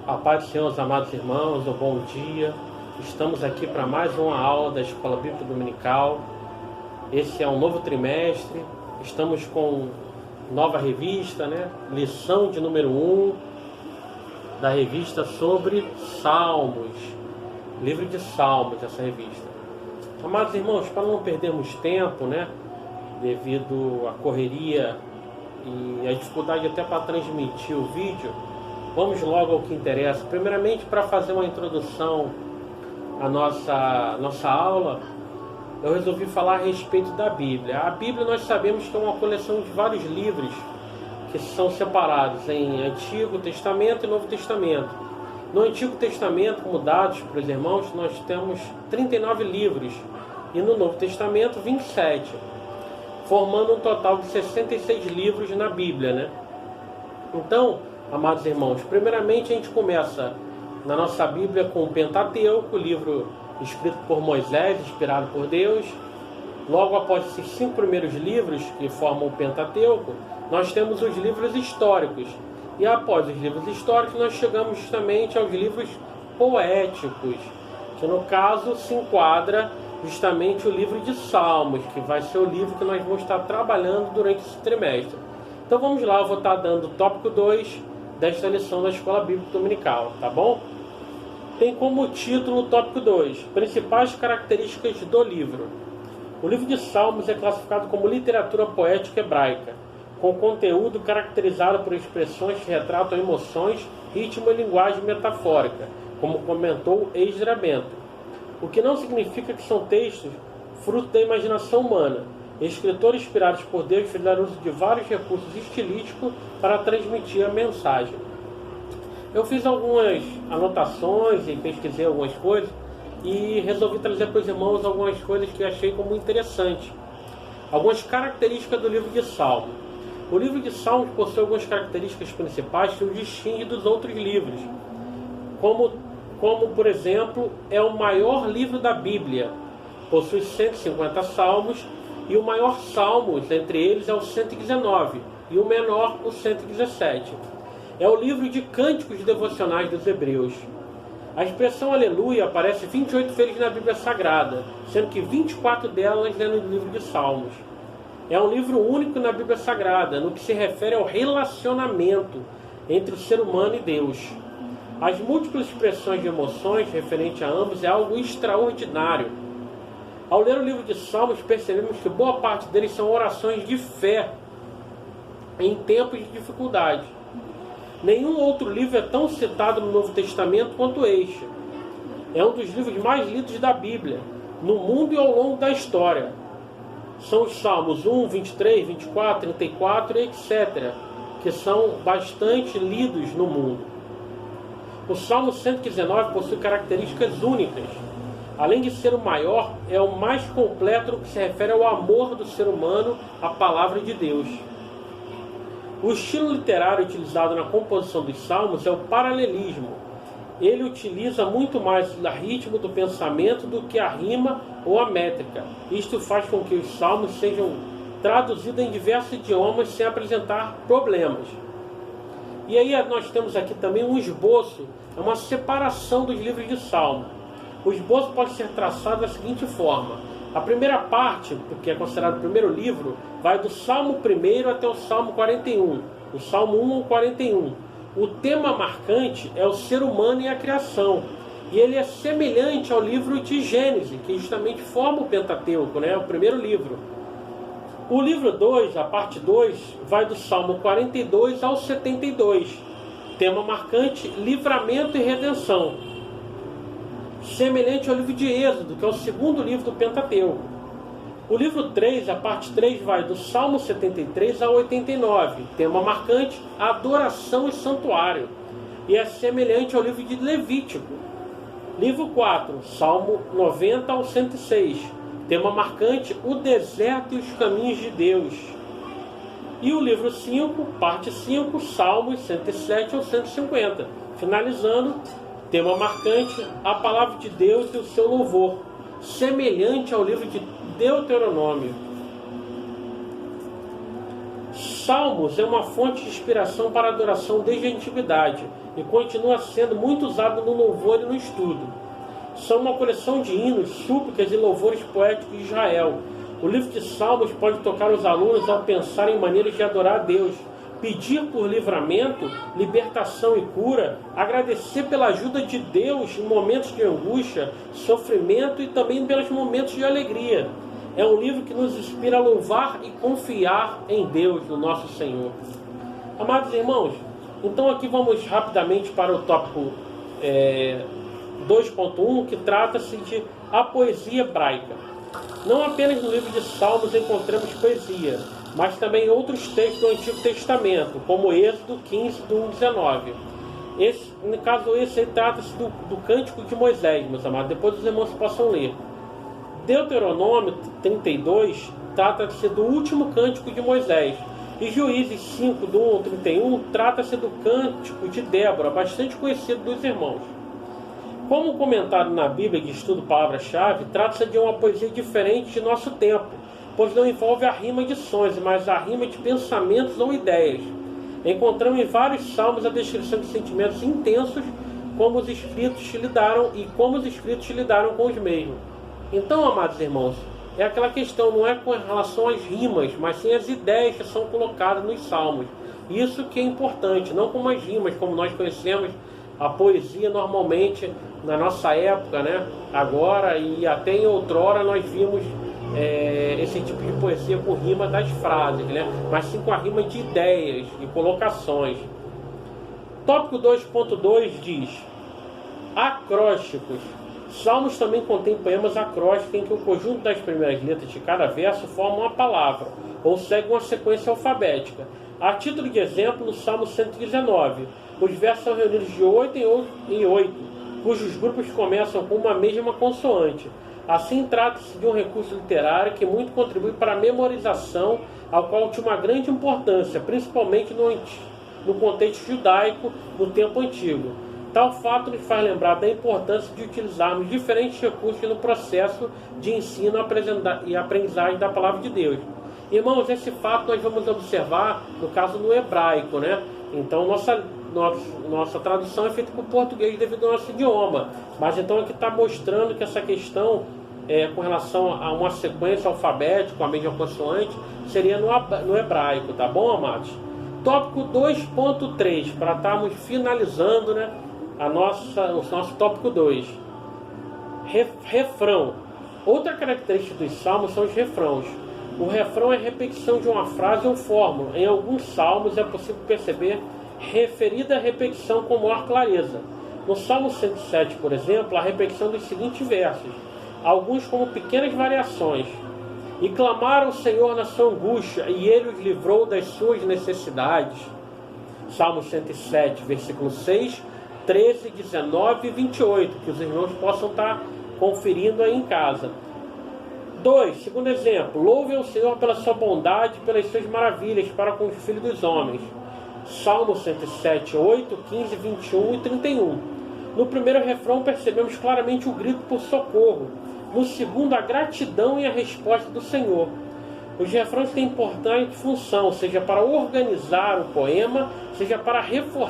A paz do Senhor, amados irmãos, um bom dia. Estamos aqui para mais uma aula da Escola Bíblica Dominical. Esse é um novo trimestre. Estamos com nova revista, Lição de número 1 da revista sobre Salmos. Livro de Salmos, essa revista. Amados irmãos, para não perdermos tempo, devido à correria e à dificuldade até para transmitir o vídeo, vamos logo ao que interessa. Primeiramente, para fazer uma introdução à nossa aula, eu resolvi falar a respeito da Bíblia. A Bíblia, nós sabemos que é uma coleção de vários livros que são separados em Antigo Testamento e Novo Testamento. No Antigo Testamento, como dados para os irmãos, nós temos 39 livros e no Novo Testamento 27, formando um total de 66 livros na Bíblia, Então, amados irmãos, primeiramente a gente começa na nossa Bíblia com o Pentateuco, livro escrito por Moisés, inspirado por Deus. Logo após esses 5 primeiros livros que formam o Pentateuco, nós temos os livros históricos. E após os livros históricos, nós chegamos justamente aos livros poéticos, que no caso se enquadra justamente o livro de Salmos, que vai ser o livro que nós vamos estar trabalhando durante esse trimestre. Então vamos lá, eu vou estar dando o tópico 2 desta lição da Escola Bíblica Dominical, tá bom? Tem como título o tópico 2, principais características do livro. O livro de Salmos é classificado como literatura poética hebraica, com conteúdo caracterizado por expressões que retratam emoções, ritmo e linguagem metafórica, como comentou Ezra Bento. O que não significa que são textos fruto da imaginação humana. Escritores inspirados por Deus fizeram uso de vários recursos estilísticos para transmitir a mensagem. Eu fiz algumas anotações e pesquisei algumas coisas e resolvi trazer para os irmãos algumas coisas que achei como interessante. Algumas características do livro de Salmos. O livro de Salmos possui algumas características principais que o distinguem dos outros livros, como por exemplo, é o maior livro da Bíblia. Possui 150 salmos e o maior salmos entre eles é o 119 e o menor o 117. É o livro de cânticos devocionais dos hebreus. A expressão aleluia aparece 28 vezes na Bíblia Sagrada, sendo que 24 delas é no livro de Salmos. É um livro único na Bíblia Sagrada, no que se refere ao relacionamento entre o ser humano e Deus. As múltiplas expressões de emoções referentes a ambos é algo extraordinário. Ao ler o livro de Salmos, percebemos que boa parte deles são orações de fé em tempos de dificuldade. Nenhum outro livro é tão citado no Novo Testamento quanto este. É um dos livros mais lidos da Bíblia, no mundo e ao longo da história. São os Salmos 1, 23, 24, 34 e etc., que são bastante lidos no mundo. O Salmo 119 possui características únicas. Além de ser o maior, é o mais completo no que se refere ao amor do ser humano à palavra de Deus. O estilo literário utilizado na composição dos salmos é o paralelismo. Ele utiliza muito mais o ritmo do pensamento do que a rima ou a métrica. Isto faz com que os salmos sejam traduzidos em diversos idiomas sem apresentar problemas. E aí nós temos aqui também um esboço, é uma separação dos livros de Salmo. O esboço pode ser traçado da seguinte forma. A primeira parte, que é considerado o primeiro livro, vai do Salmo 1 até o Salmo 41, do Salmo 1 ao 41. O tema marcante é o ser humano e a criação. E ele é semelhante ao livro de Gênesis, que justamente forma o Pentateuco, o primeiro livro. O livro 2, a parte 2, vai do Salmo 42 ao 72. Tema marcante, livramento e redenção. Semelhante ao livro de Êxodo, que é o segundo livro do Pentateuco. O livro 3, a parte 3, vai do Salmo 73 ao 89. Tema marcante, adoração e santuário. E é semelhante ao livro de Levítico. Livro 4, Salmo 90 ao 106. Tema marcante, o deserto e os caminhos de Deus. E o livro 5, parte 5, Salmos 107 ao 150. Finalizando, tema marcante, a palavra de Deus e o seu louvor. Semelhante ao livro de Deuteronômio. Salmos é uma fonte de inspiração para a adoração desde a antiguidade e continua sendo muito usado no louvor e no estudo. São uma coleção de hinos, súplicas e louvores poéticos de Israel. O livro de Salmos pode tocar os alunos ao pensar em maneiras de adorar a Deus, pedir por livramento, libertação e cura, agradecer pela ajuda de Deus em momentos de angústia, sofrimento e também pelos momentos de alegria. É um livro que nos inspira a louvar e confiar em Deus, no nosso Senhor. Amados irmãos, então aqui vamos rapidamente para o tópico 2.1, que trata-se de a poesia hebraica. Não apenas no livro de Salmos encontramos poesia, mas também em outros textos do Antigo Testamento, como Êxodo 15, do 1:19. No caso, esse trata-se do Cântico de Moisés, meus amados. Depois os irmãos possam ler. Deuteronômio 32 trata-se do último cântico de Moisés. E Juízes 5, do 1 ao 31, trata-se do cântico de Débora, bastante conhecido dos irmãos. Como comentado na Bíblia de estudo palavra-chave, trata-se de uma poesia diferente de nosso tempo, pois não envolve a rima de sons, mas a rima de pensamentos ou ideias. Encontramos em vários salmos a descrição de sentimentos intensos, como os escritos lidaram com os mesmos. Então, amados irmãos, é aquela questão, não é com relação às rimas, mas sim às ideias que são colocadas nos salmos. Isso que é importante, não como as rimas, como nós conhecemos a poesia normalmente na nossa época, né? Agora e até em outrora nós vimos esse tipo de poesia com rima das frases, né? Mas sim com a rima de ideias e colocações. Tópico 2.2 diz: acrósticos. Salmos também contém poemas acrósticos em que o conjunto das primeiras letras de cada verso forma uma palavra, ou segue uma sequência alfabética. A título de exemplo, no Salmo 119, os versos são reunidos de 8 em 8, cujos grupos começam com uma mesma consoante. Assim, trata-se de um recurso literário que muito contribui para a memorização, ao qual tinha uma grande importância, principalmente no contexto judaico no tempo antigo. Tal fato nos faz lembrar da importância de utilizarmos diferentes recursos no processo de ensino e aprendizagem da Palavra de Deus. Irmãos, esse fato nós vamos observar, no caso, no hebraico, né? Então, nossa tradução é feita para o português devido ao nosso idioma. Mas então aqui está mostrando que essa questão, com relação a uma sequência alfabética, a mesma consoante, seria no hebraico, tá bom, amados? Tópico 2.3, para estarmos finalizando, né? O nosso tópico 2. Refrão. Outra característica dos salmos são os refrãos. O refrão é a repetição de uma frase ou fórmula. Em alguns salmos é possível perceber referida repetição com maior clareza. No Salmo 107, por exemplo, a repetição dos seguintes versos, alguns como pequenas variações. E clamaram ao Senhor na sua angústia, e Ele os livrou das suas necessidades. Salmo 107, versículo 6, 13, 19 e 28, que os irmãos possam estar conferindo aí em casa. 2. Segundo exemplo, louve ao Senhor pela sua bondade e pelas suas maravilhas para com os filhos dos homens. Salmo 107, 8, 15, 21 e 31. No primeiro refrão percebemos claramente o grito por socorro. No segundo, a gratidão e a resposta do Senhor. Os refrões têm importante função, seja para organizar o poema, seja para reforçar